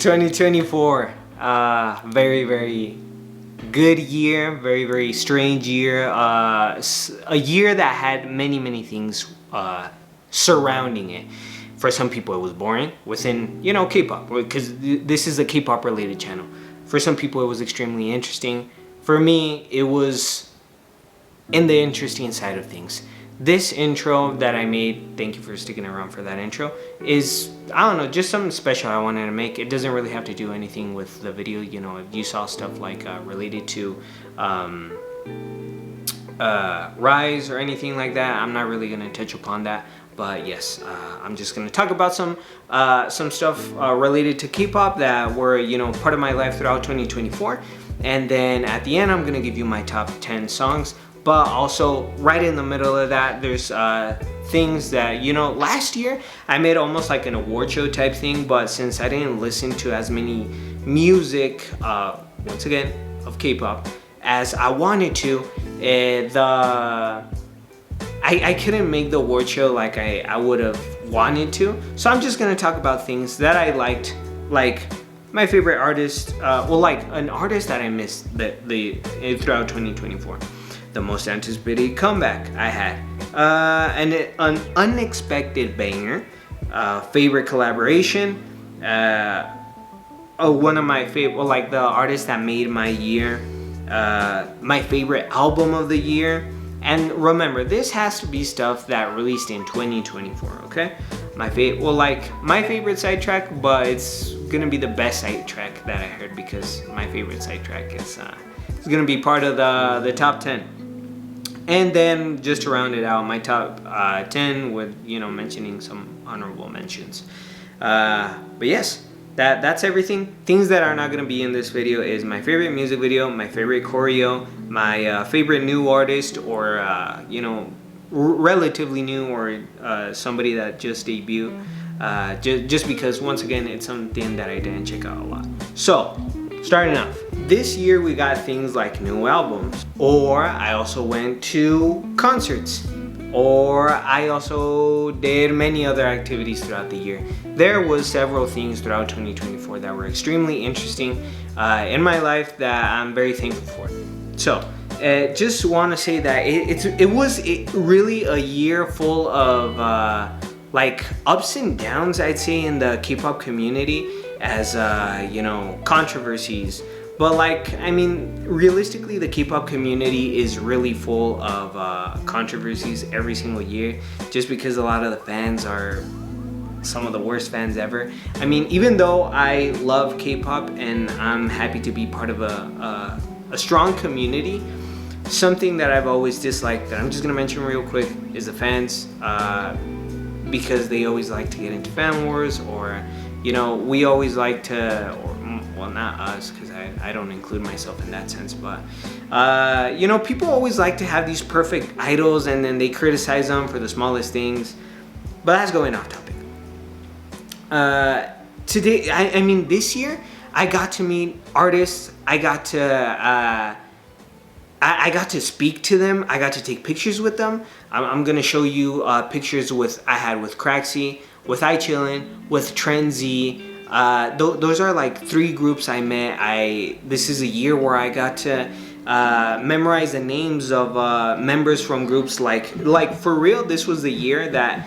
2024, very good year, very strange year, a year that had many things surrounding it. For some people it was boring within, you know, K-pop, because this is a K-pop related channel. For some people it was extremely interesting. For me, it was in the interesting side of things. This intro that I made, thank you for sticking around for that intro, is, I don't know, just something special I wanted to make. It doesn't really have to do anything with the video. You know, if you saw stuff like related to Rise or anything like that, I'm not really going to touch upon that. But yes, I'm just going to talk about some stuff related to K-pop that were, you know, part of my life throughout 2024. And then at the end, I'm going to give you my top 10 songs. But also, right in the middle of that, there's things that, you know, last year I made almost like an award show type thing. But since I didn't listen to as many music, once again, of K-pop as I wanted to, I couldn't make the award show like I would have wanted to. So I'm just going to talk about things that I liked, like my favorite artist, well, like an artist that I missed throughout 2024. The most anticipated comeback I had, an unexpected banger, favorite collaboration, one of my favorite, well, like the artist that made my year, my favorite album of the year. And remember, this has to be stuff that released in 2024, okay? My favorite sidetrack, but it's gonna be the best sidetrack that I heard, because my favorite sidetrack is it's gonna be part of the top 10. And then just to round it out, my top 10 with, you know, mentioning some honorable mentions. But yes, that's everything. Things that are not going to be in this video is my favorite music video, my favorite choreo, my favorite new artist, or, you know, relatively new, or somebody that just debuted. Just because, once again, it's something that I didn't check out a lot. So, starting off, this year we got things like new albums, or I also went to concerts, or I also did many other activities throughout the year. There was several things throughout 2024 that were extremely interesting in my life that I'm very thankful for. So just want to say that it was really a year full of like ups and downs, I'd say, in the K-pop community, as you know, controversies. But like, I mean, realistically, the K-pop community is really full of controversies every single year, just because a lot of the fans are some of the worst fans ever. I mean, even though I love K-pop and I'm happy to be part of a strong community, something that I've always disliked, that I'm just gonna mention real quick, is the fans, because they always like to get into fan wars, or, you know, we always like to, or, well, not us, because I don't include myself in that sense, but you know, people always like to have these perfect idols, and then they criticize them for the smallest things. But that's going off topic. Today, I mean, this year I got to meet artists. I got to speak to them. I got to take pictures with them. I'm gonna show you pictures I had with Craxy, with iChillin', with Trenzy. Those are like 3 groups I met. This is a year where I got to memorize the names of members from groups like for real. This was the year that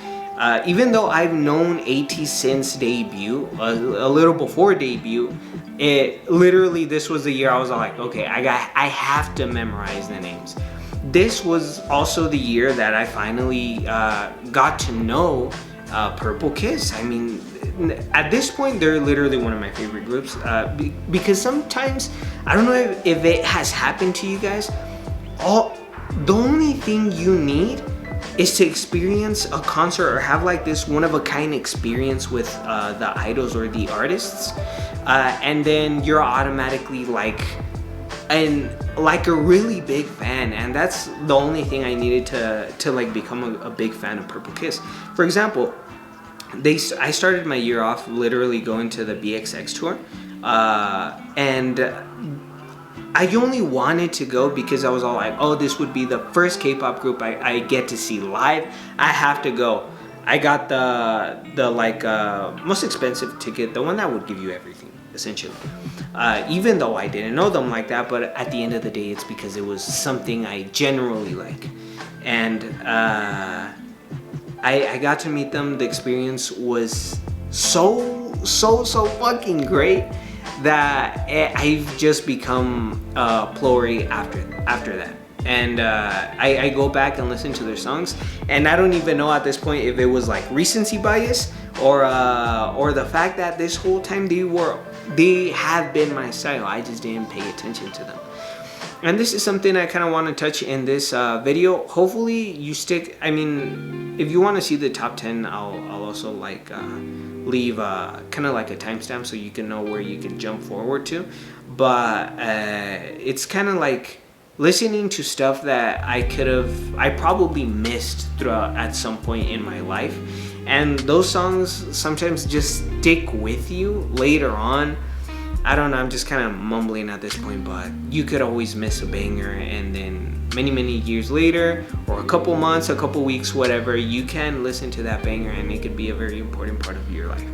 even though I've known Ateez since debut, a little before debut, this was the year I was like, okay, I have to memorize the names. This was also the year that I finally got to know Purple Kiss. I mean, at this point, they're literally one of my favorite groups, because sometimes, I don't know if it has happened to you guys, the only thing you need is to experience a concert, or have like this one-of-a-kind experience with the idols or the artists, and then you're automatically like a really big fan. And that's the only thing I needed to like become a big fan of Purple Kiss. For example, I started my year off literally going to the BXX tour, and I only wanted to go because I was all like, oh, this would be the first K-pop group I get to see live. I have to go. I got the like most expensive ticket, the one that would give you everything essentially. Even though I didn't know them like that, but at the end of the day, it's because it was something I generally like, and I got to meet them. The experience was so fucking great that I've just become Plory after that. And I go back and listen to their songs, and I don't even know at this point if it was like recency bias or the fact that this whole time they have been my style. I just didn't pay attention to them. And this is something I kind of want to touch in this video. Hopefully you stick. I mean, if you want to see the top 10, I'll also like leave kind of like a timestamp so you can know where you can jump forward to. But it's kind of like listening to stuff that I probably missed throughout at some point in my life, and those songs sometimes just stick with you later on. I don't know, I'm just kind of mumbling at this point, but you could always miss a banger, and then many years later, or a couple months, a couple weeks, whatever, you can listen to that banger and it could be a very important part of your life.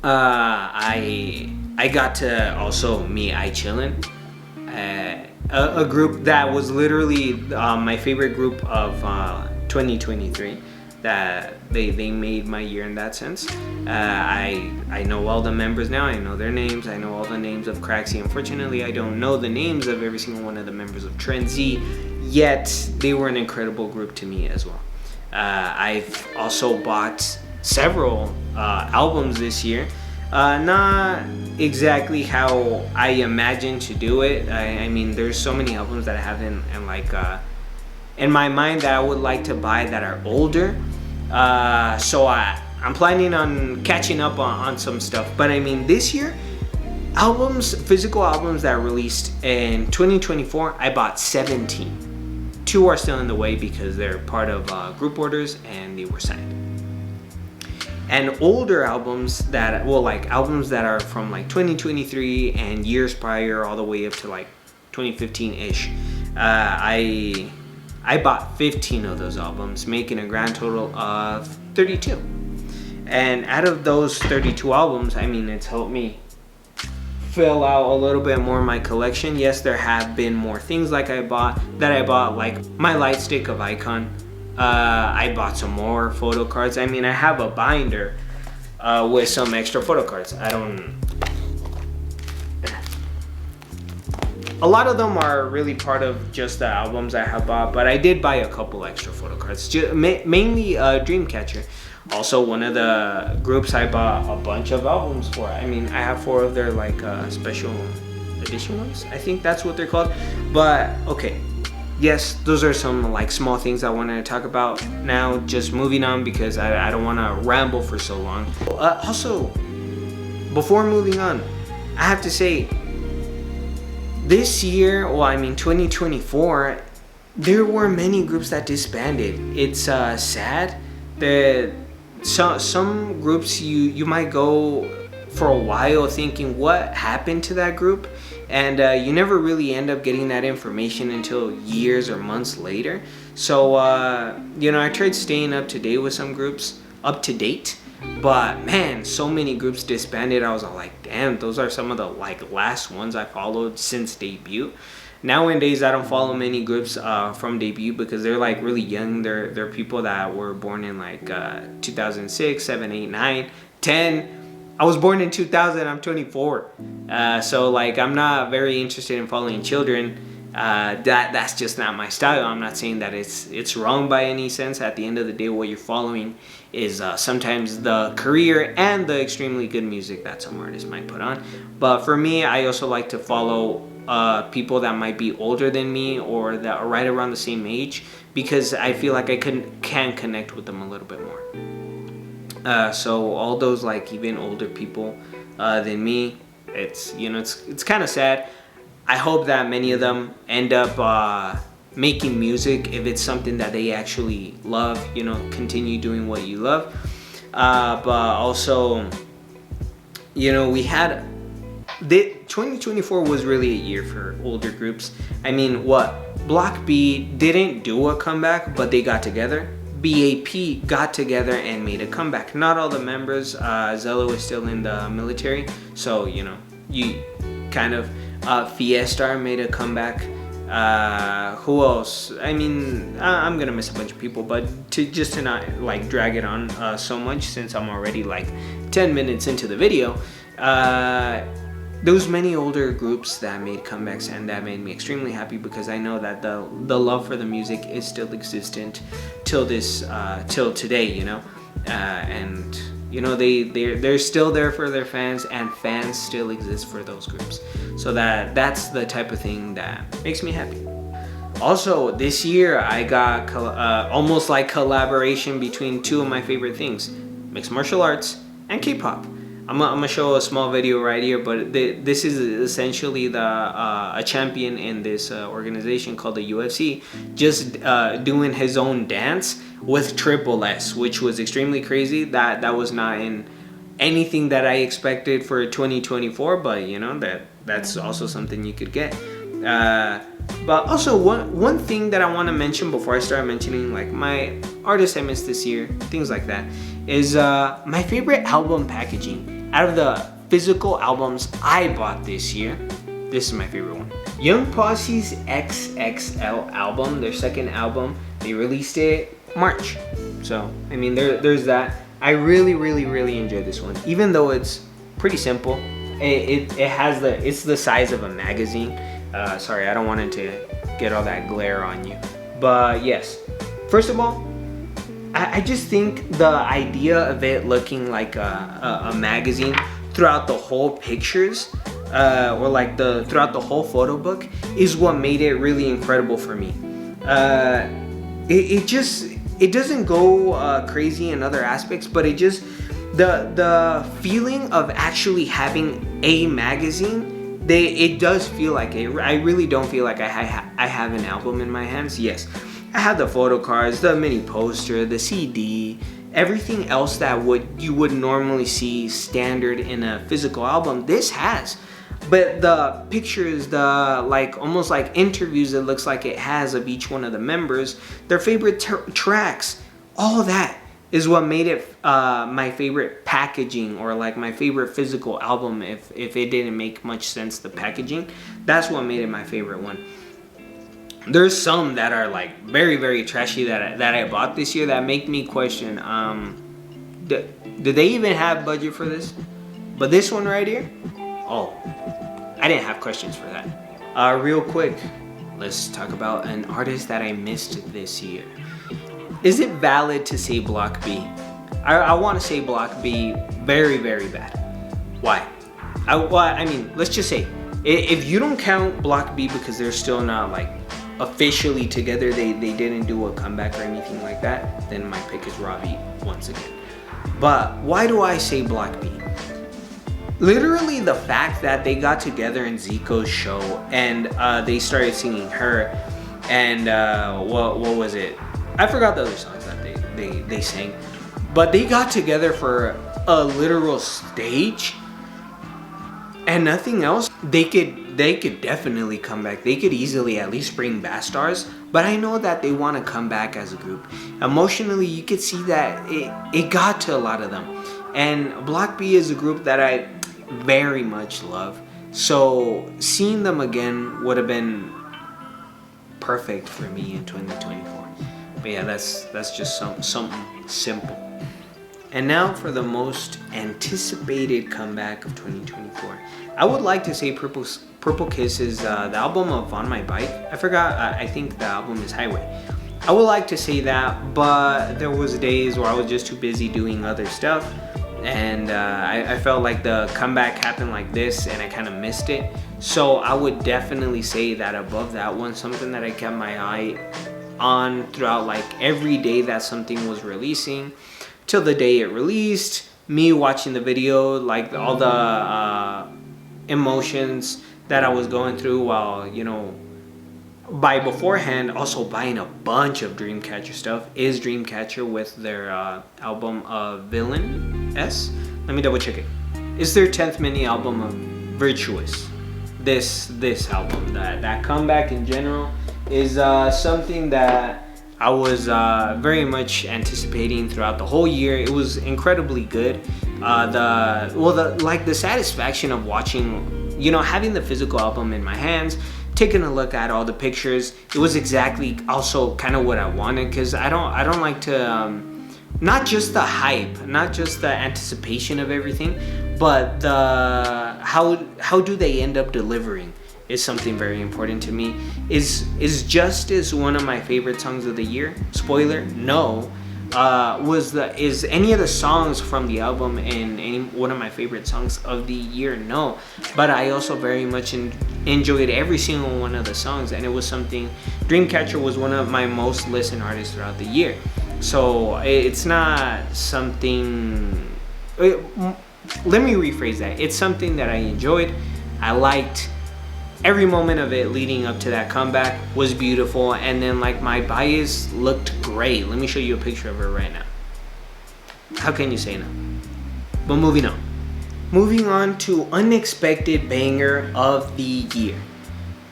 I got to also meet iChillin', a group that was literally my favorite group of 2023. That they made my year in that sense. I know all the members now. I know their names. I know all the names of Craxy. Unfortunately, I don't know the names of every single one of the members of Trend Z, yet they were an incredible group to me as well. I've also bought several albums this year. Not exactly how I imagined to do it. I mean, there's so many albums that I have in my mind that I would like to buy that are older. So I'm planning on catching up on some stuff. But I mean, this year, physical albums that are released in 2024, I bought 17. 2 are still in the way because they're part of group orders and they were signed. And older albums albums that are from like 2023 and years prior all the way up to like 2015-ish. I bought 15 of those albums, making a grand total of 32. And out of those 32 albums, I mean, it's helped me fill out a little bit more of my collection. Yes, there have been more things like I bought, like my light stick of Icon. I bought some more photo cards. I mean, I have a binder with some extra photo cards. A lot of them are really part of just the albums I have bought, but I did buy a couple extra photo cards, mainly Dreamcatcher. Also, one of the groups I bought a bunch of albums for. I mean, I have 4 of their like special edition ones. I think that's what they're called. But okay, yes, those are some like small things I wanted to talk about. Now, just moving on because I don't want to ramble for so long. Also, before moving on, I have to say, this year, 2024, there were many groups that disbanded. It's sad that some groups you might go for a while thinking what happened to that group, and you never really end up getting that information until years or months later. So I tried staying up to date with some groups, but man, so many groups disbanded. I was all like, damn, those are some of the like last ones I followed since debut. Nowadays, I don't follow many groups from debut because they're like really young. They're people that were born in like 2006, 7, 8, 9, 10. I was born in 2000. I'm 24. So like I'm not very interested in following children. That's just not my style. I'm not saying that it's wrong by any sense. At the end of the day, what you're following is sometimes the career and the extremely good music that some artists might put on. But for me, I also like to follow people that might be older than me or that are right around the same age, because I feel like I can connect with them a little bit more. So all those like even older people than me, it's kind of sad. I hope that many of them end up making music if it's something that they actually love. Continue doing what you love. But also, we had 2024 was really a year for older groups. I mean, Block B didn't do a comeback, but they got together. BAP got together and made a comeback. Not all the members, Zello is still in the military, so you know, you kind of Fiesta made a comeback. Who else? I mean, I'm gonna miss a bunch of people, but to not like drag it on so much, since I'm already like 10 minutes into the video, there was many older groups that made comebacks, and that made me extremely happy, because I know that the love for the music is still existent till today, you know, and you know, they're still there for their fans, and fans still exist for those groups. So that's the type of thing that makes me happy. Also, this year I got almost like collaboration between two of my favorite things: mixed martial arts and K-pop. I'm gonna show a small video right here, but this is essentially a champion in this organization called the UFC just doing his own dance with Triple S, which was extremely crazy. That was not in anything that I expected for 2024, but you know, that's also something you could get. But also one thing that I want to mention before I start mentioning like my artists I missed this year, things like that, is my favorite album packaging. Out of the physical albums I bought this year, this is my favorite one. Young Posse's XXL album, their second album, they released it March. So I mean, there's that. I really enjoyed this one, even though it's pretty simple. It has it's the size of a magazine. Sorry, I don't want it to get all that glare on you, but yes. First of all, I just think the idea of it looking like a magazine throughout the whole pictures, or like throughout the whole photo book, is what made it really incredible for me. It doesn't go crazy in other aspects, but it just, the feeling of actually having a magazine, it does feel like it. I really don't feel like I have an album in my hands. Yes, I have the photo cards, the mini poster, the CD, everything else that you would normally see standard in a physical album. This has, but the pictures, the like almost like interviews, it looks like it has of each one of the members, their favorite tracks, all that is what made it my favorite packaging, or like my favorite physical album. If it didn't make much sense, the packaging, that's what made it my favorite one. There's some that are like very trashy that I bought this year that make me question, did they even have budget for this? But this one right here, oh, I didn't have questions for that. Real quick, let's talk about an artist that I missed this year. Is it valid to say Block B? I want to say Block B very bad. Why? I mean, let's just say, if you don't count Block B because they're still not like officially together, they didn't do a comeback or anything like that, then my pick is Robbie once again. But why do I say Block B? Literally the fact that they got together in Zico's show and they started singing Her, and what was it? I forgot the other songs that they sang, but they got together for a literal stage and nothing else. They could definitely come back. They could easily at least bring back stars, but I know that they want to come back as a group. Emotionally, you could see that it got to a lot of them. And Block B is a group that I very much love. So seeing them again would have been perfect for me in 2024. But yeah, that's just something simple. And now for the most anticipated comeback of 2024. I would like to say Purple Kiss is the album of On My Bike. I forgot, I think the album is Highway. I would like to say that, but there was days where I was just too busy doing other stuff. And I felt like the comeback happened like this and I kind of missed it. So I would definitely say that above that one, something that I kept my eye on throughout like every day that something was releasing till the day it released, me watching the video, like all the emotions that I was going through while, you know, by beforehand also buying a bunch of Dreamcatcher stuff, is Dreamcatcher with their album of Villain S. Let me double check it. It's their 10th mini album of Virtuous. This album, that comeback in general is something that I was very much anticipating throughout the whole year. It was incredibly good. The satisfaction of watching, you know, having the physical album in my hands, taking a look at all the pictures, it was exactly also kind of what I wanted, because I don't like to not just the hype, not just the anticipation of everything, but the how do they end up delivering is something very important to me. Is Justice one of my favorite songs of the year? Spoiler, no. Is any of the songs from the album and any one of my favorite songs of the year? No. But I also very much enjoyed every single one of the songs, and it was something. Dreamcatcher was one of my most listened artists throughout the year, so it's not something. Let me rephrase that. It's something that I enjoyed. I liked. Every moment of it leading up to that comeback was beautiful, and then like my bias looked great. Let me show you a picture of her right now. How can you say no? But moving on to unexpected banger of the year.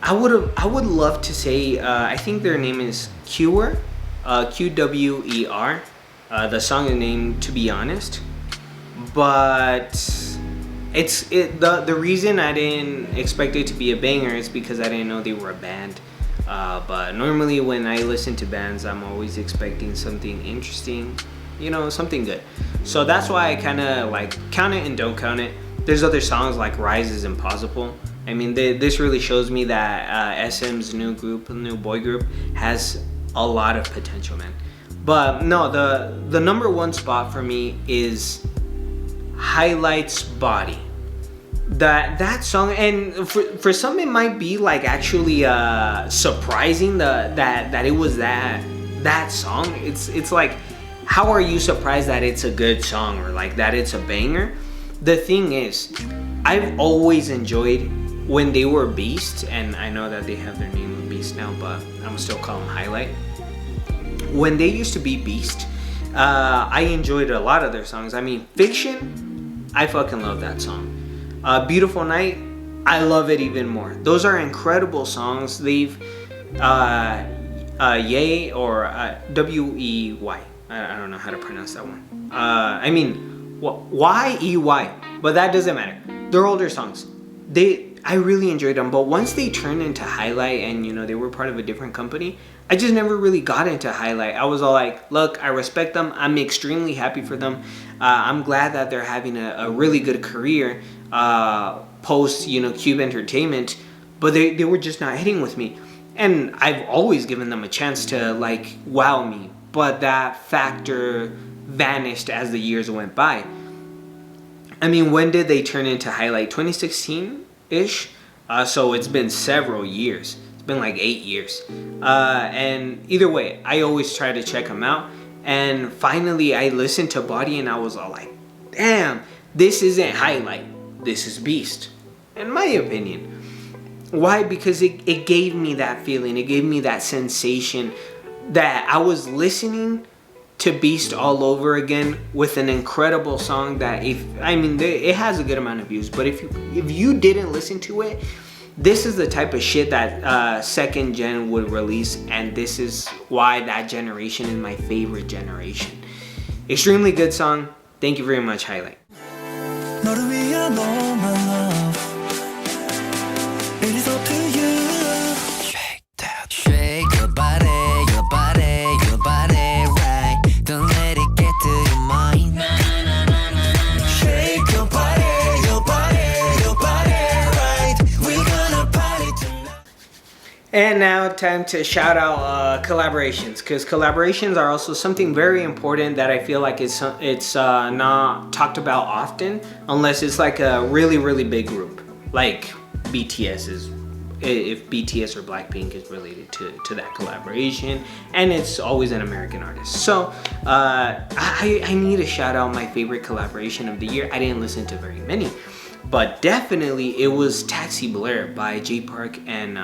I would love to say I think their name is Qwer, Qwer. The song is named To Be Honest, but the reason I didn't expect it to be a banger is because I didn't know they were a band. But normally when I listen to bands, I'm always expecting something interesting, you know, something good. So that's why I kind of like count it and don't count it. There's other songs like Rise is Impossible. I mean, this really shows me that SM's new boy group, has a lot of potential, man. But no, the number one spot for me is Highlights Body. That song, and for some it might be like actually surprising that it was that song. It's like, how are you surprised that it's a good song or like that it's a banger? The thing is, I've always enjoyed when they were Beast, and I know that they have their name of Beast now, but I'm gonna still call them Highlight. When they used to be Beast, I enjoyed a lot of their songs. I mean, Fiction, I fucking love that song. Beautiful Night, I love it even more. Those are incredible songs. They've Yay or W-E-Y. I don't know how to pronounce that one. I mean Y-E-Y, but that doesn't matter. They're older songs. I really enjoyed them, but once they turned into Highlight and, you know, they were part of a different company, I just never really got into Highlight. I was all like, look, I respect them. I'm extremely happy for them. I'm glad that they're having a really good career post, you know, Cube Entertainment, but they were just not hitting with me. And I've always given them a chance to like wow me, but that factor vanished as the years went by. I mean, when did they turn into Highlight? 2016-ish? So it's been several years. It's been like 8 years. And either way, I always try to check them out. And finally, I listened to Body and I was all like, damn, this isn't Highlight. This is Beast, in my opinion. Why? Because it gave me that feeling. It gave me that sensation that I was listening to Beast all over again with an incredible song that it has a good amount of views, but if you didn't listen to it, this is the type of shit that second gen would release, and this is why that generation is my favorite generation. Extremely good song. Thank you very much, Highlight. And now time to shout out collaborations, because collaborations are also something very important that I feel like it's not talked about often unless it's like a really, really big group. Like BTS is, if BTS or Blackpink is related to that collaboration, and it's always an American artist. So I need to shout out my favorite collaboration of the year. I didn't listen to very many, but definitely it was Taxi Blurr by J Park and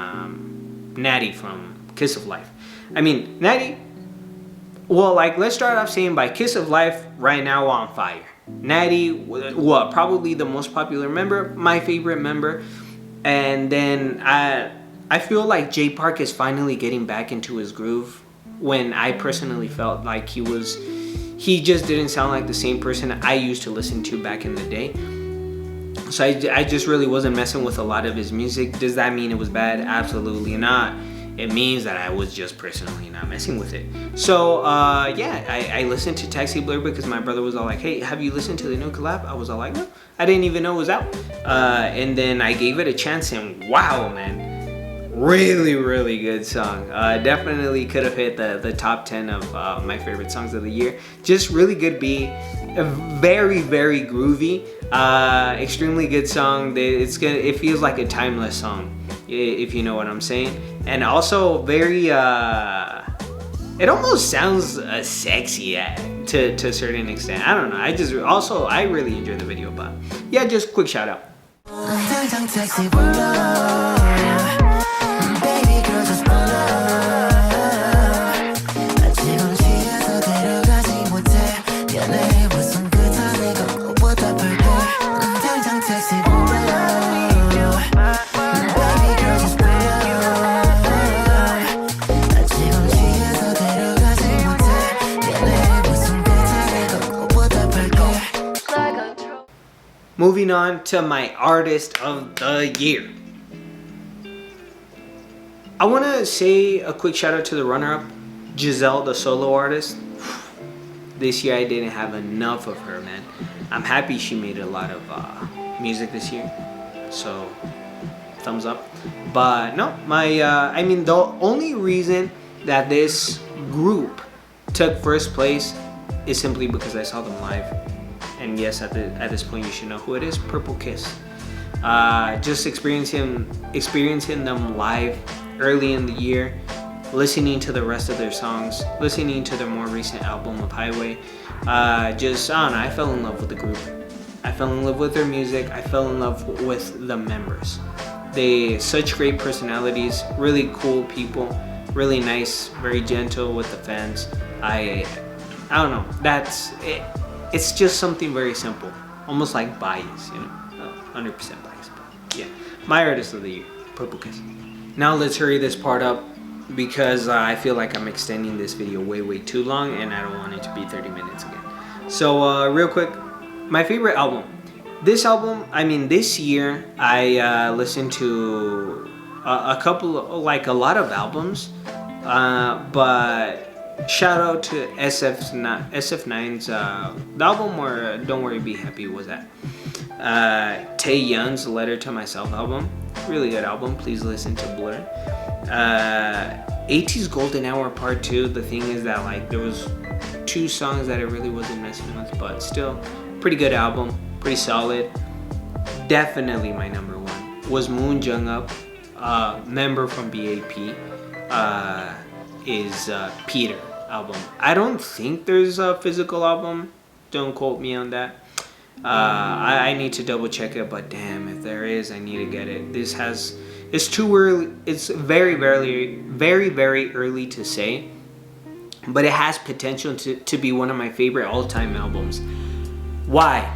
Natty from Kiss of Life. I mean, Natty, well, like, let's start off saying by Kiss of Life right now on fire. Natty, probably the most popular member, my favorite member. And then I feel like J Park is finally getting back into his groove. when I personally felt like he just didn't sound like the same person I used to listen to back in the day. So I just really wasn't messing with a lot of his music. Does that mean it was bad? Absolutely not. It means that I was just personally not messing with it. So yeah, I listened to Taxi Blurr because my brother was all like, hey, have you listened to the new collab? I was all like, no, I didn't even know it was out. And then I gave it a chance, and wow, man, really good song. Definitely could have hit the top 10 of my favorite songs of the year. Just really good beat, very groovy, extremely good song. It feels like a timeless song, if you know what I'm saying. And also very it almost sounds sexy to a certain extent. I don't know, I really enjoy the video. But yeah, just quick shout out. Moving on to my artist of the year. I want to say a quick shout out to the runner-up, Jiselle, the solo artist. This year I didn't have enough of her, man. I'm happy she made a lot of music this year, so thumbs up. But no, I mean, the only reason that this group took first place is simply because I saw them live. And yes, at this point you should know who it is. Purple Kiss. Just experiencing them live early in the year, listening to the rest of their songs, listening to their more recent album of Highway. I don't know, I fell in love with the group. I fell in love with their music. I fell in love with the members. They such great personalities, really cool people, really nice, very gentle with the fans. I don't know, that's it. It's just something very simple, almost like bias, you know, 100% bias. But yeah, my artist of the year, Purple Kiss. Now let's hurry this part up because I feel like I'm extending this video way too long, and I don't want it to be 30 minutes again. So real quick, my favorite album. This year I listened to a lot of albums, but shout out to SF9's the album where Don't Worry Be Happy was at. Taeyeon's Letter to Myself album, really good album. Please listen to Blurr. Ateez Golden Hour Part 2. The thing is that like there was 2 songs that I really wasn't messing with, but still pretty good album, pretty solid. Definitely my number 1 was Moon Jongup, member from BAP, is Peter album. I don't think there's a physical album, don't quote me on that. I need to double check it, but damn, if there is, I need to get it. It's too early, it's very early to say, but it has potential to be one of my favorite all-time albums. Why?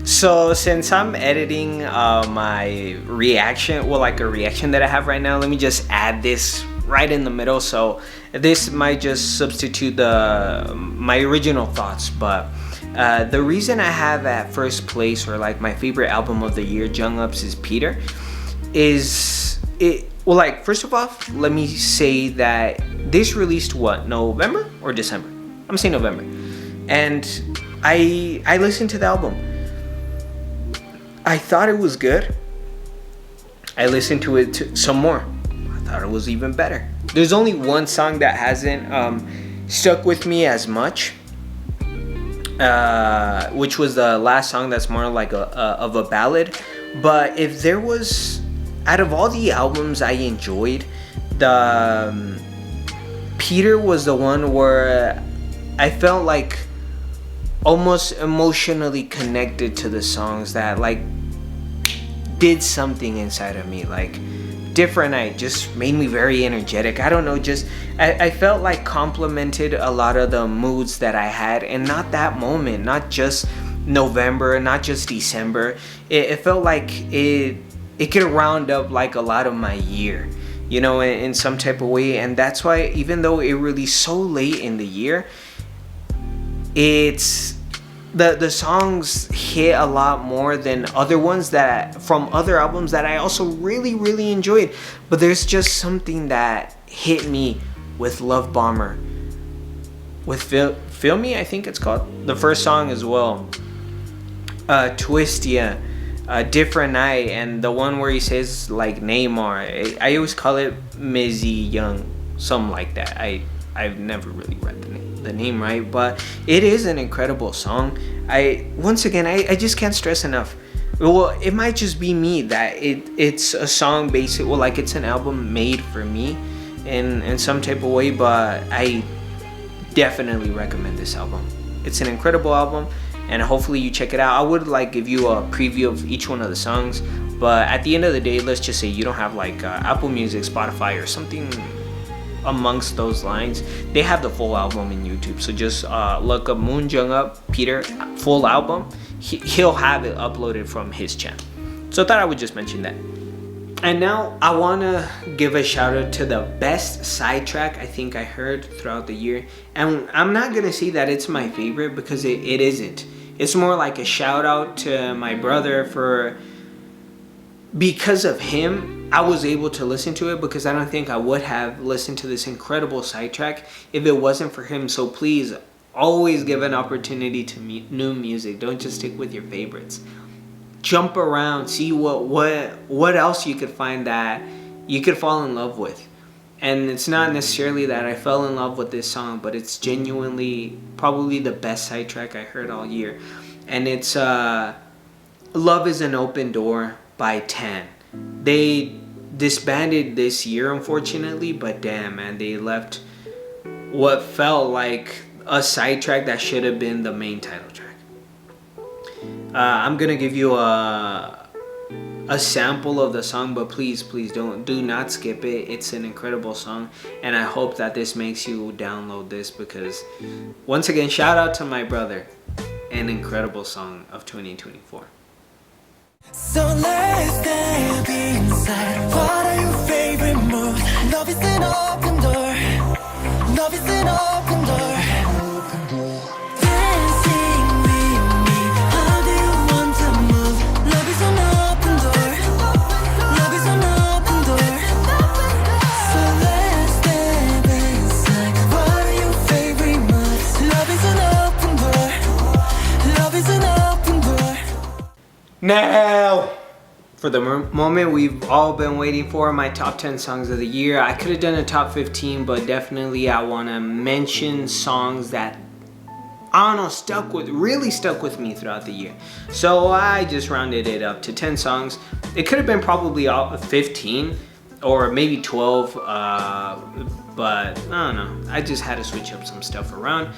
So since I'm editing my reaction, a reaction that I have right now, let me just add this right in the middle. So this might just substitute my original thoughts, but the reason I have at first place, or like my favorite album of the year, Jungup's is Peter, is it. Well, like first of all, let me say that this released November or December? I'm gonna say November, and I listened to the album. I thought it was good. I listened to it some more. I thought it was even better. There's only one song that hasn't stuck with me as much, which was the last song that's more like of a ballad. But if there was, out of all the albums I enjoyed, the Peter was the one where I felt like almost emotionally connected to the songs, that like did something inside of me, like different night, just made me very energetic. I don't know, just I felt like complimented a lot of the moods that I had, and not that moment, not just November, not just December. It felt like it could round up like a lot of my year. you know, in some type of way. And that's why, even though it released so late in the year, it's the songs hit a lot more than other ones that from other albums that I also really enjoyed. But there's just something that hit me with Love Bomber, with Feel Me, I think it's called, the first song as well, Twistia, Different Night, and the one where he says like Neymar. I always call it Mizzy Young, something like that. I've never really read the name right, but it is an incredible song. Once again, I just can't stress enough. Well, it might just be me that it's a song like it's an album made for me in some type of way, but I definitely recommend this album. It's an incredible album, and hopefully you check it out. I would like give you a preview of each one of the songs, but at the end of the day, let's just say you don't have like Apple Music, Spotify, or something amongst those lines. They have the full album in YouTube, so just look up Moon Jongup Peter full album. He'll have it uploaded from his channel. So I thought I would just mention that. And now I want to give a shout out to the best side track I think I heard throughout the year. And I'm not going to say that it's my favorite, because it isn't. It's more like a shout out to my brother because of him, I was able to listen to it, because I don't think I would have listened to this incredible side track if it wasn't for him. So please, always give an opportunity to new music. Don't just stick with your favorites. Jump around, see what else you could find that you could fall in love with. And it's not necessarily that I fell in love with this song, but it's genuinely probably the best side track I heard all year. And it's Love Is an Open Door by Tan. They disbanded this year, unfortunately, but damn, man, they left what felt like a side track that should have been the main title track. I'm gonna give you a sample of the song, but please do not skip it. It's an incredible song, and I hope that this makes you download this, because once again, shout out to my brother. An incredible song of 2024. So let's step inside. What are your favorite moves? Love is an open door. Love is an open door. Dancing with me. How do you want to move? Love is an open door. Love is an open door. So let's step inside. What are your favorite moves? Love is an open door. Love is an open door. Now, for the moment we've all been waiting for, my top 10 songs of the year. I could have done a top 15, but definitely I want to mention songs that, I don't know, really stuck with me throughout the year. So I just rounded it up to 10 songs. It could have been probably 15 or maybe 12, but I don't know. I just had to switch up some stuff around.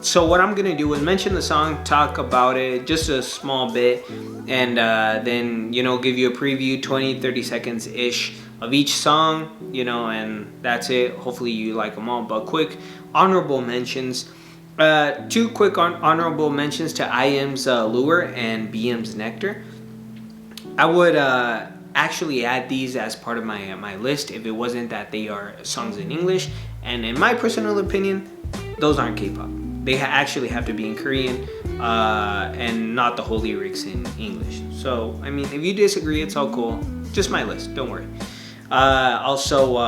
So what I'm gonna do is mention the song, talk about it just a small bit, and then, you know, give you a preview, 20-30 seconds ish of each song, you know, and that's it. Hopefully you like them all. But quick honorable mentions, 2 quick honorable mentions to IM's Lure and BM's Nectar. I would actually add these as part of my list if it wasn't that they are songs in English, and in my personal opinion, those aren't K-pop. They actually have to be in Korean and not the whole lyrics in English. So, I mean, if you disagree, it's all cool. Just my list, don't worry. Also,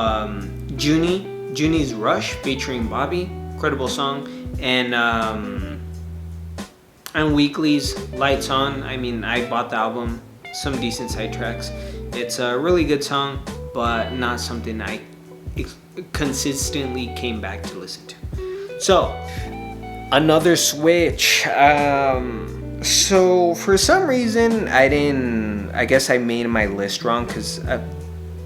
Juni's Rush featuring Bobby, incredible song. And Weekly's Lights On. I mean, I bought the album, some decent side tracks. It's a really good song, but not something I consistently came back to listen to. So, another switch. So for some reason I guess I made my list wrong, because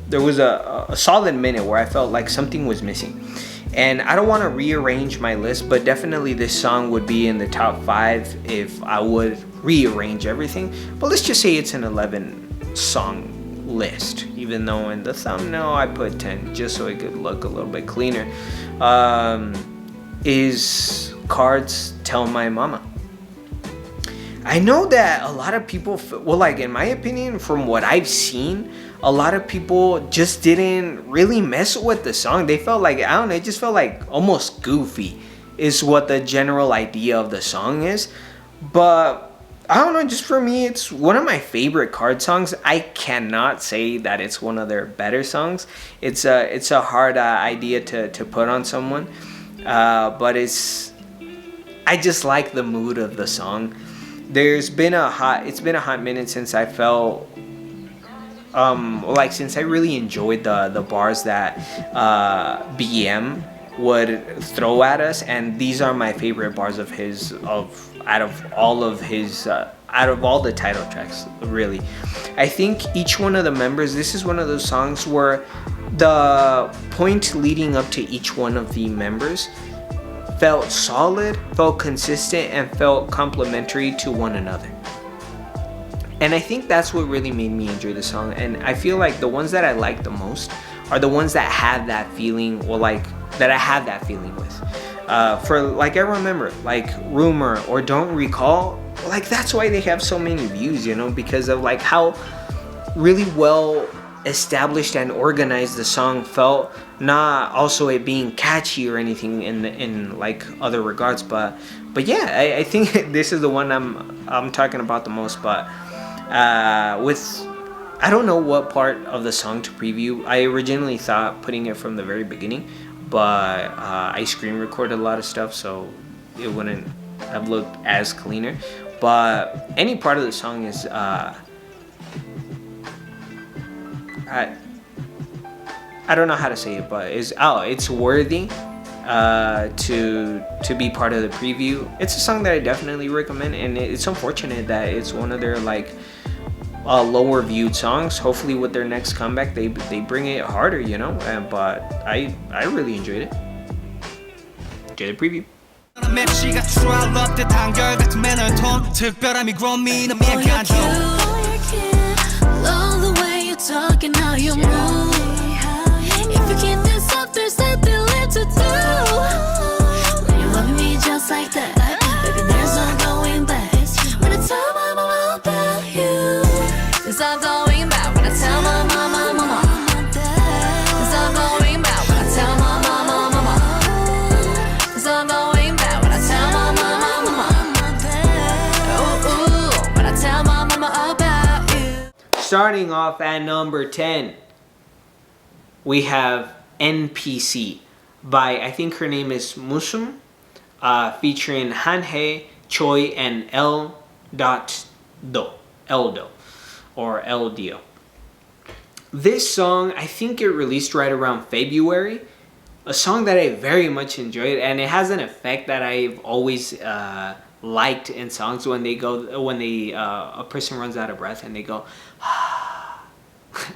there was a solid minute where I felt like something was missing, and I don't want to rearrange my list, but definitely this song would be in the top 5 if I would rearrange everything. But let's just say it's an 11 song list, even though in the thumbnail I put 10 just so it could look a little bit cleaner. Is Card's Tell My Mama. I know that a lot of people, well, like in my opinion, from what I've seen, a lot of people just didn't really mess with the song. They felt like, I don't know, it just felt like almost goofy is what the general idea of the song is. But I don't know, just for me, it's one of my favorite card songs. I cannot say that it's one of their better songs. It's a hard idea to put on someone, but I just like the mood of the song. It's been a hot minute since I felt since I really enjoyed the bars that BM would throw at us, and these are my favorite bars of his out of all the title tracks, really. I think each one of the members, this is one of those songs where the point leading up to each one of the members felt solid, felt consistent, and felt complementary to one another. And I think that's what really made me enjoy the song. And I feel like the ones that I like the most are the ones that have that feeling, or like that I have that feeling with. For like, I remember like Rumor or Don't Recall, like that's why they have so many views, you know, because of like how really well established and organized the song felt. Not also it being catchy or anything in like other regards, but yeah, I think this is the one I'm talking about the most. But with, I don't know what part of the song to preview. I originally thought putting it from the very beginning, but I screen recorded a lot of stuff, so it wouldn't have looked as cleaner. But any part of the song is I don't know how to say it, but it's worthy to be part of the preview. It's a song that I definitely recommend, and it's unfortunate that it's one of their like lower viewed songs. Hopefully with their next comeback they bring it harder, you know. But I really enjoyed it. Enjoy the preview. Love the way you talk and how you move. If you keep this up, there's nothing left to do. When you love me just like that, baby, there's no going back. When I tell my mama about you, there's no going back. When I tell my mama, there's no going back. When I tell my mama, there's no going back. When I tell my mama, ooh, when I tell my mama about you. Starting off at number 10, we have NPC by, I think her name is MUSM, featuring Hanhae, Choi, and L.Do, or L.Do. This song, I think it released right around February. A song that I very much enjoyed, and it has an effect that I've always liked in songs when a person runs out of breath and they go,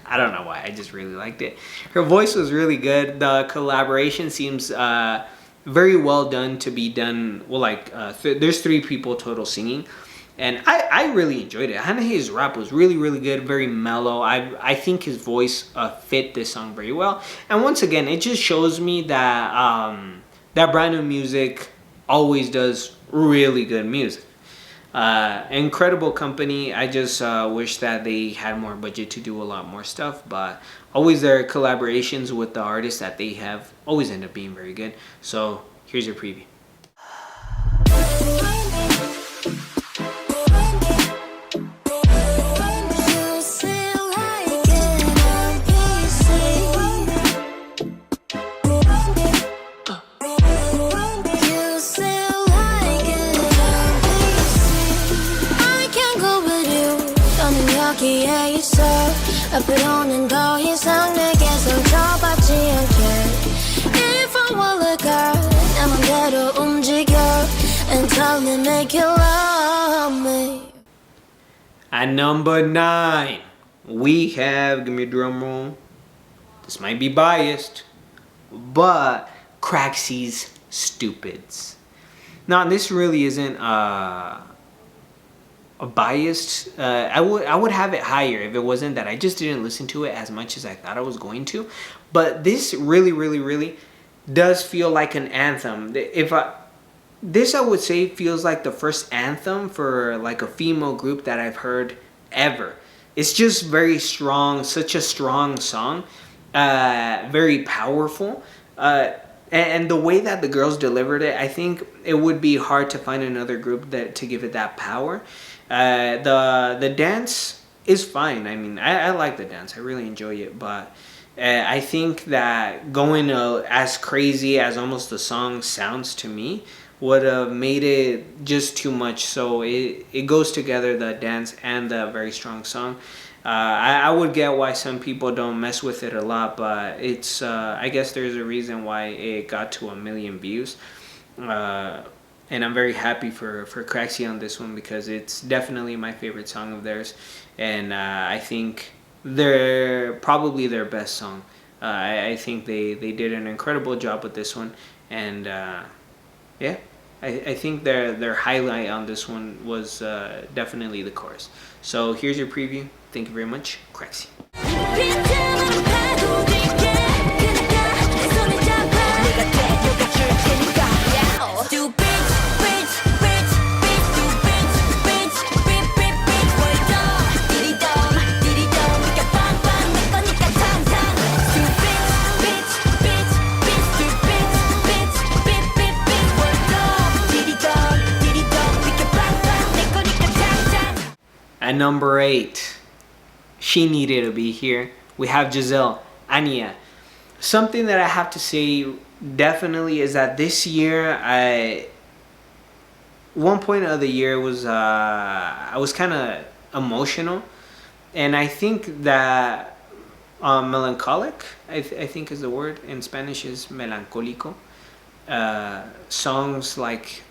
I don't know why, I just really liked it. Her voice was really good. The collaboration seems very well done to be done. Well, like there's 3 people total singing, and I really enjoyed it. Hanhae's rap was really, really good, very mellow. I think his voice fit this song very well. And once again, it just shows me that that brand new music always does really good music. Incredible company. I just wish that they had more budget to do a lot more stuff, but always their collaborations with the artists that they have always end up being very good. So here's your preview. 앞으로는 더 이상 내게 상처받지 않게. If I were a girl, 내 맘대로 움직여 and tell me make you love me. At number 9, we have, give me a drum roll, this might be biased, but Craxy's Stupidz. Now this really isn't a biased. I would have it higher if it wasn't that I just didn't listen to it as much as I thought I was going to. But this really, really, really does feel like an anthem. this I would say feels like the first anthem for like a female group that I've heard ever. It's just very strong, such a strong song, very powerful. And the way that the girls delivered it, I think it would be hard to find another group that to give it that power. The dance is fine. I mean, I like the dance. I really enjoy it. But I think that going as crazy as almost the song sounds to me would have made it just too much. So it goes together, the dance and the very strong song. I would get why some people don't mess with it a lot, but it's I guess there's a reason why it got to 1 million views. And I'm very happy for Craxy on this one because it's definitely my favorite song of theirs. And I think they're probably their best song. I think they did an incredible job with this one. And yeah, I think their highlight on this one was definitely the chorus. So here's your preview. Thank you very much, Craxy. At number 8, she needed to be here. We have Jiselle, Aniya. Something that I have to say definitely is that this year, one point of the year was I was kind of emotional, and I think that melancholic, I think is the word in Spanish, is melancólico. Songs like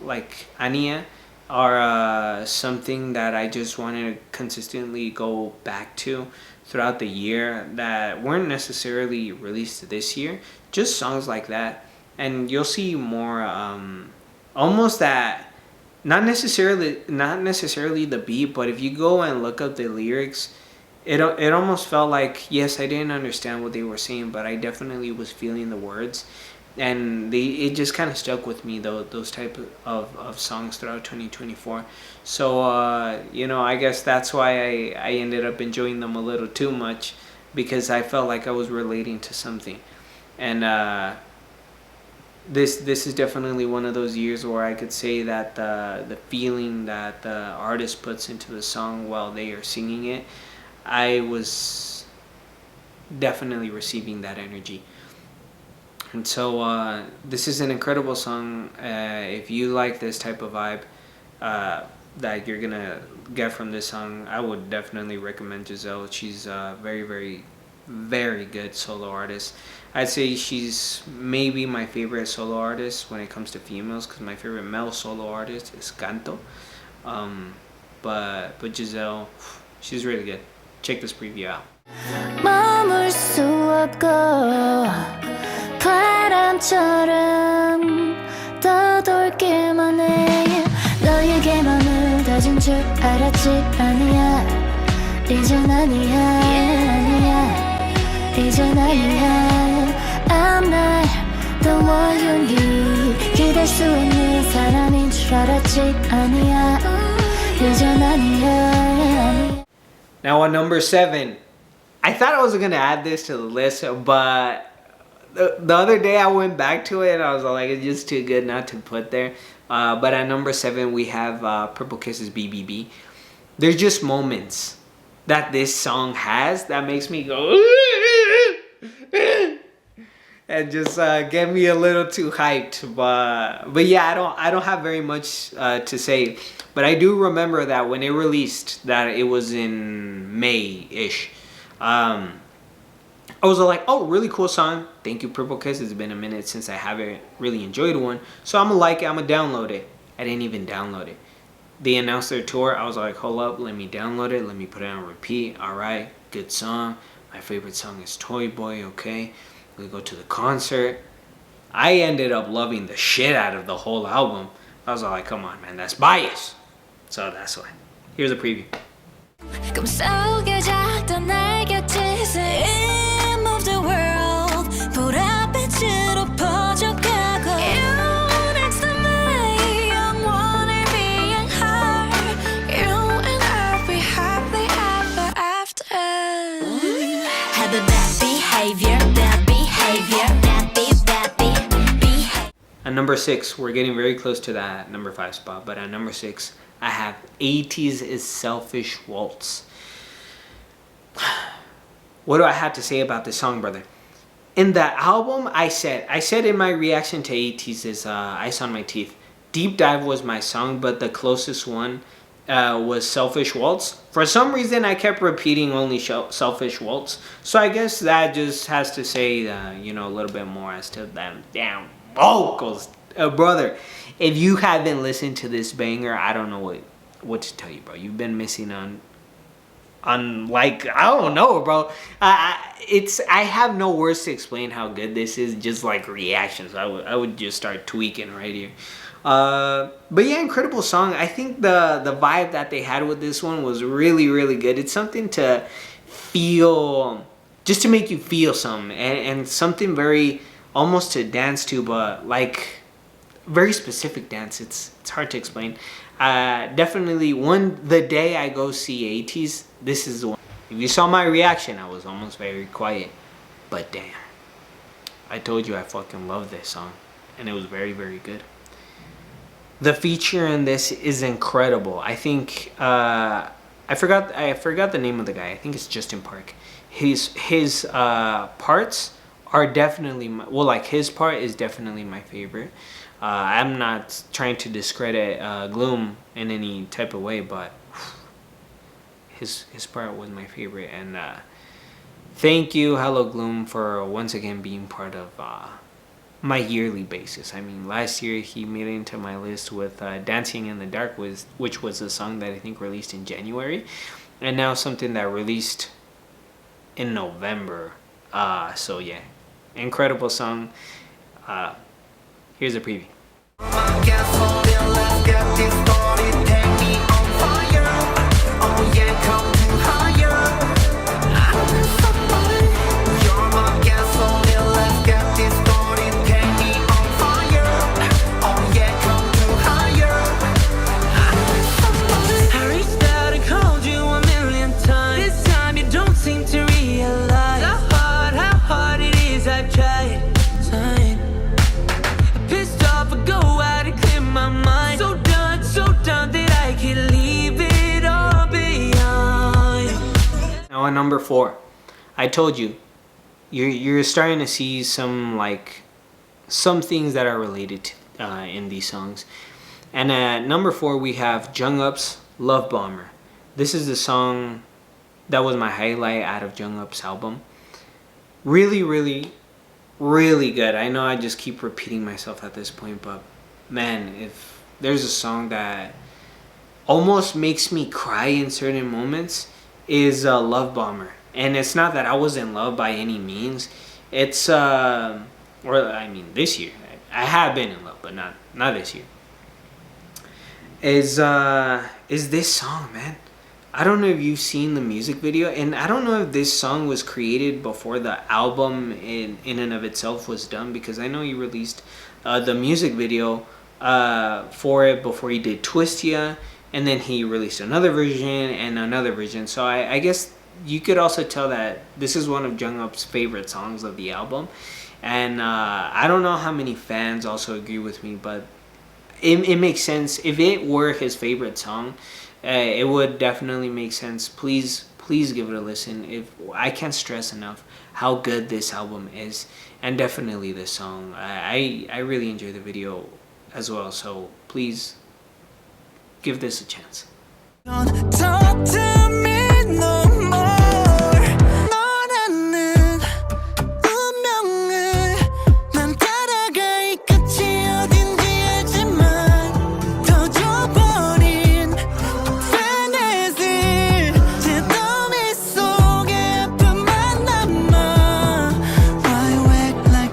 Aniya are something that I just wanted to consistently go back to throughout the year that weren't necessarily released this year. Just songs like that, and you'll see more almost that not necessarily the beat, but if you go and look up the lyrics, it almost felt like, yes, I didn't understand what they were saying, but I definitely was feeling the words. And it just kind of stuck with me, though, those type of songs throughout 2024. So you know, I guess that's why I ended up enjoying them a little too much, because I felt like I was relating to something. And this is definitely one of those years where I could say that the feeling that the artist puts into the song while they are singing it, I was definitely receiving that energy. And so this is an incredible song. If you like this type of vibe that you're gonna get from this song, I would definitely recommend Jiselle. She's a very, very, very good solo artist. I'd say she's maybe my favorite solo artist when it comes to females, because my favorite male solo artist is Canto. But Jiselle, she's really good. Check this preview out. 바람처럼 떠돌기만 해 너에게 맘을 다진 줄 알았지 아니야 이젠 아니야 아니야 이젠 아니야 I'm not the one you need 기댈 수 있는 사람인 줄 알았지 아니야 이젠 아니야. Now on number 7, I thought I was gonna add this to the list, but the other day I went back to it and I was like, it's just too good not to put there. But at number 7 we have Purple Kiss's BBB. There's just moments that this song has that makes me go and just get me a little too hyped. But yeah, I don't have very much to say. But I do remember that when it released, that it was in May-ish. I was like, oh, really cool song. Thank you, Purple Kiss. It's been a minute since I haven't really enjoyed one. So I'm gonna like it. I'm gonna download it. I didn't even download it. They announced their tour. I was like, hold up. Let me download it. Let me put it on repeat. All right. Good song. My favorite song is Toy Boy. Okay. We go to the concert. I ended up loving the shit out of the whole album. I was like, come on, man. That's bias. So that's why. Here's a preview. Of the world, 불빛으로 퍼져가고 You next to me, At number 6, we're getting very close to that number 5 spot, but at number 6, I have Ateez' Selfish Waltz. What do I have to say about this song, brother? In the album, I said in my reaction to Ateez's Ice on My Teeth, Deep Dive was my song, but the closest one was Selfish Waltz. For some reason, I kept repeating only Selfish Waltz. So I guess that just has to say, you know, a little bit more as to them damn vocals. Brother, if you haven't listened to this banger, I don't know what to tell you, bro. You've been missing on like, I don't know, bro. I have no words to explain how good this is, just like reactions. I would just start tweaking right here. But yeah, incredible song. I think the vibe that they had with this one was really, really good. It's something to feel, just to make you feel something, and something very almost to dance to, but like very specific dance. It's hard to explain. Definitely the day I go see Ateez, this is the one. If you saw my reaction, I was almost very quiet, but damn, I told you I fucking love this song, and it was very, very good. The feature in this is incredible. I think I forgot the name of the guy. I think it's Justin Park. His parts are definitely his part is definitely my favorite. I'm not trying to discredit GLOOM in any type of way, but his part was my favorite. And thank you, Hello GLOOM, for once again being part of my yearly basis. I mean, last year he made it into my list with Dancing in the Dark, which was a song that I think released in January, and now something that released in November. So yeah, incredible song. Here's a preview. Now at number 4, I told you, you're starting to see some things that are related to, in these songs. And at number 4 we have Jungup's Love Bomber. This is the song that was my highlight out of Jungup's album. Really, really, really good. I know I just keep repeating myself at this point, but man, if there's a song that almost makes me cry in certain moments, is Love Bomber. And it's not that I was in love by any means. It's this year I have been in love, but not this year. Is this song, man. I don't know if you've seen the music video, and I don't know if this song was created before the album in and of itself was done, because I know he released the music video for it before he did Twist Ya, and then he released another version and another version. So I guess you could also tell that this is one of Jungup's favorite songs of the album. And I don't know how many fans also agree with me, but it makes sense. If it were his favorite song, it would definitely make sense. Please give it a listen. I can't stress enough how good this album is, and definitely this song. I really enjoy the video as well, so please give this a chance. Don't talk to me no more. 너라는 운명을 난 따라갈 끝이 어딘지 알지만 더 줘버린 fantasy 제 더미 속에 아픔만 남아. Why you act like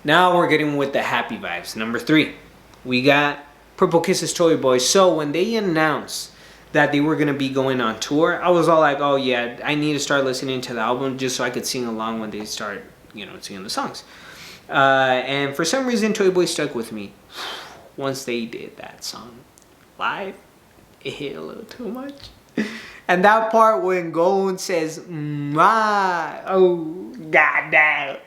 Now we're getting with the happy vibes. Number 3, we got Purple Kisses Choi Boys. So when they announced that they were going to be going on tour, I was all like, oh yeah, I need to start listening to the album just so I could sing along when they start, singing the songs. And for some reason, Choi Boys stuck with me. Once they did that song live, it hit a little too much. And that part when Goon says, "Mwah," oh goddamn.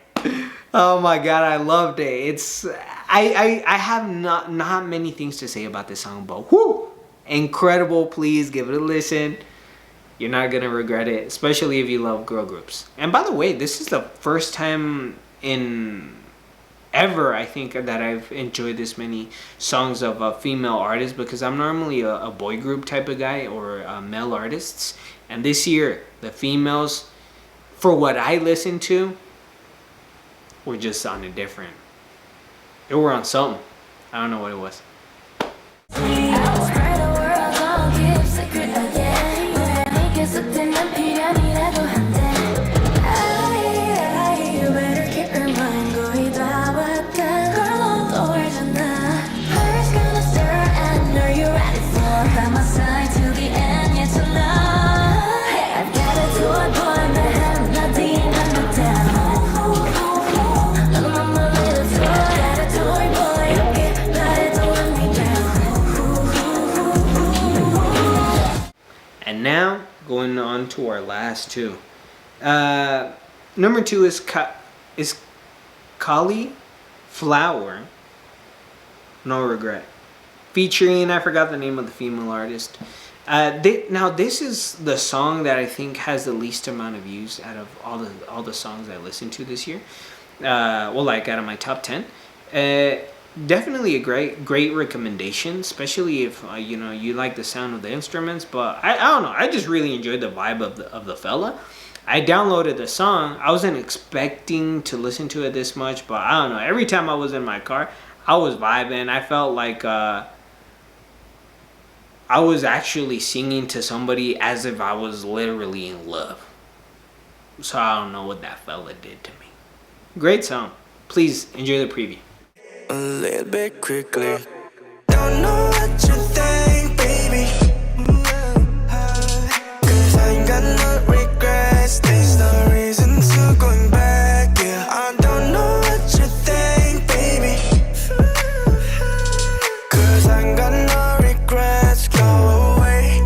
Oh my god, I loved it. It's I have not many things to say about this song, but whoo, incredible. Please give it a listen. You're not gonna regret it, especially if you love girl groups. And by the way, this is the first time in ever, I think, that I've enjoyed this many songs of female artists, because I'm normally a boy group type of guy, or male artists. And this year, the females, for what I listened to, were just on a different. They were on something. I don't know what it was. And now, going on to our last two. Number 2 is Cauli, Flower, No Regret. Featuring, I forgot the name of the female artist. Now, this is the song that I think has the least amount of views out of all the songs I listened to this year. Well, like out of my top 10. Definitely a great recommendation, especially if you like the sound of the instruments. But I don't know, I just really enjoyed the vibe of the fella. I downloaded the song. I wasn't expecting to listen to it this much, but I don't know, every time I was in my car, I was vibing. I felt like I was actually singing to somebody as if I was literally in love. So I don't know what that fella did to me. Great song. Please enjoy the preview. A little bit quickly. Don't know what you think, baby. Cause I ain't got no regrets. There's no reason to going back, yeah. I don't know what you think, baby. Cause I ain't got no regrets. Go away.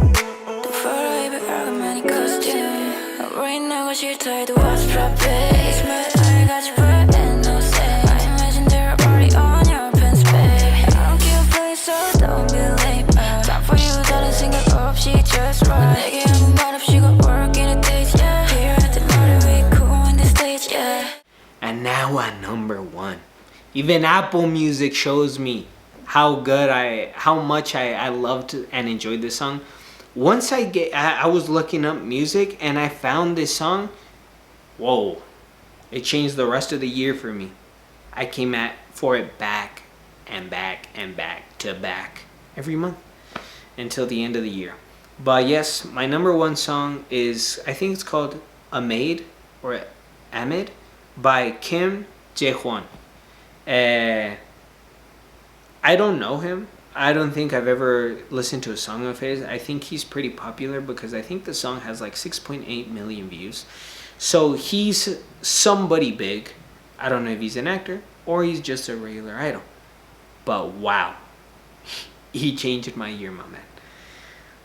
The photo 입에 깔끔하니 costume. Right now got your tired to watch drop it. I got you put in no say. I imagine they're already on your pants, babe. I don't give a place, so don't be late. Time for you, 다른 생각 없이 just right. 내게 아무 말 없이 go work in a days, yeah. Here at the motor, we cool in the stage, yeah. And now at number 1. Even Apple Music shows me how much I loved and enjoyed this song. Once I was looking up music and I found this song, whoa, it changed the rest of the year for me. I came for it back and back and back to back every month until the end of the year. But yes, my number 1 song is, I think it's called Amaid or Amaid by Jaehwan. I don't know him. I don't think I've ever listened to a song of his. I think he's pretty popular because I think the song has like 6.8 million views. So he's somebody big. I don't know if he's an actor or he's just a regular idol. But wow, he changed my year, my man.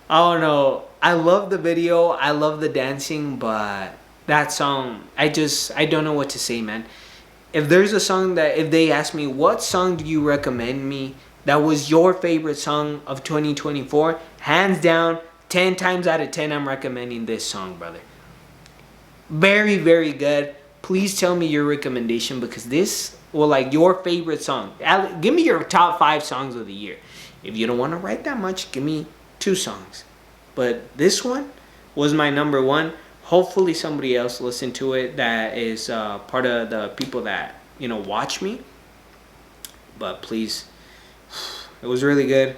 I don't know. I love the video. I love the dancing, but that song, I don't know what to say, man. If there's a song that, if they ask me, what song do you recommend me that was your favorite song of 2024, hands down, 10 times out of 10, I'm recommending this song, brother. Very, very good. Please tell me your recommendation, because this, well, like your favorite song. Give me your top 5 songs of the year. If you don't want to write that much, give me 2 songs. But this one was my number 1. Hopefully somebody else listened to it that is part of the people that, watch me. But please, it was really good.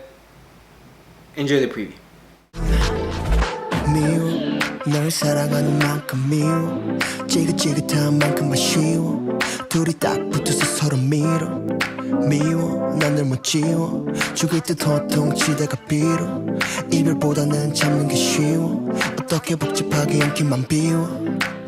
Enjoy the preview. 미워 널 사랑하는 만큼 미워 지긋지긋한 만큼 아쉬워 둘이 딱 붙어서 서로 밀어 미워 난 널 못 지워 죽일 듯 호통치다가 빌어 이별보다는 참는 게 쉬워 어떻게 복잡하게 인기만 비워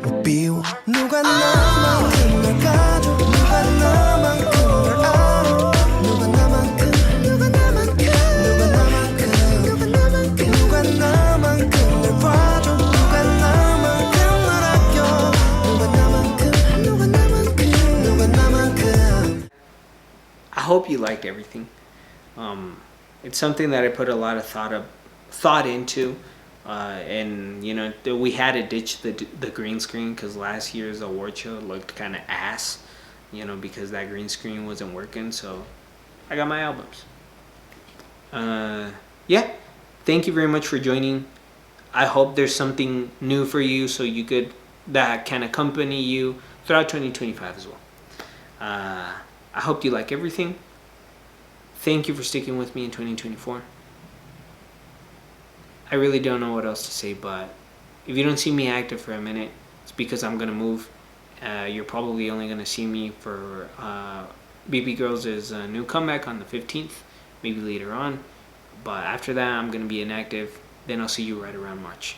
못 비워 누가 나만큼 널 가져 누가 나만큼 널 알아 누가 나만큼 누가 나만큼 누가 나만큼 누가 나만큼 누가 나만큼 널 봐줘 hope you liked everything. It's something that I put a lot of thought into, and you know, we had to ditch the green screen because last year's award show looked kind of ass, you know, because that green screen wasn't working. So I got my albums. Yeah, thank you very much for joining. I hope there's something new for you so you could that can accompany you throughout 2025 as well. I hope you like everything. Thank you for sticking with me in 2024. I really don't know what else to say, but if you don't see me active for a minute, it's because I'm gonna move. You're probably only gonna see me for BB Girls' new comeback on the 15th, maybe later on. But after that, I'm gonna be inactive. Then I'll see you right around March.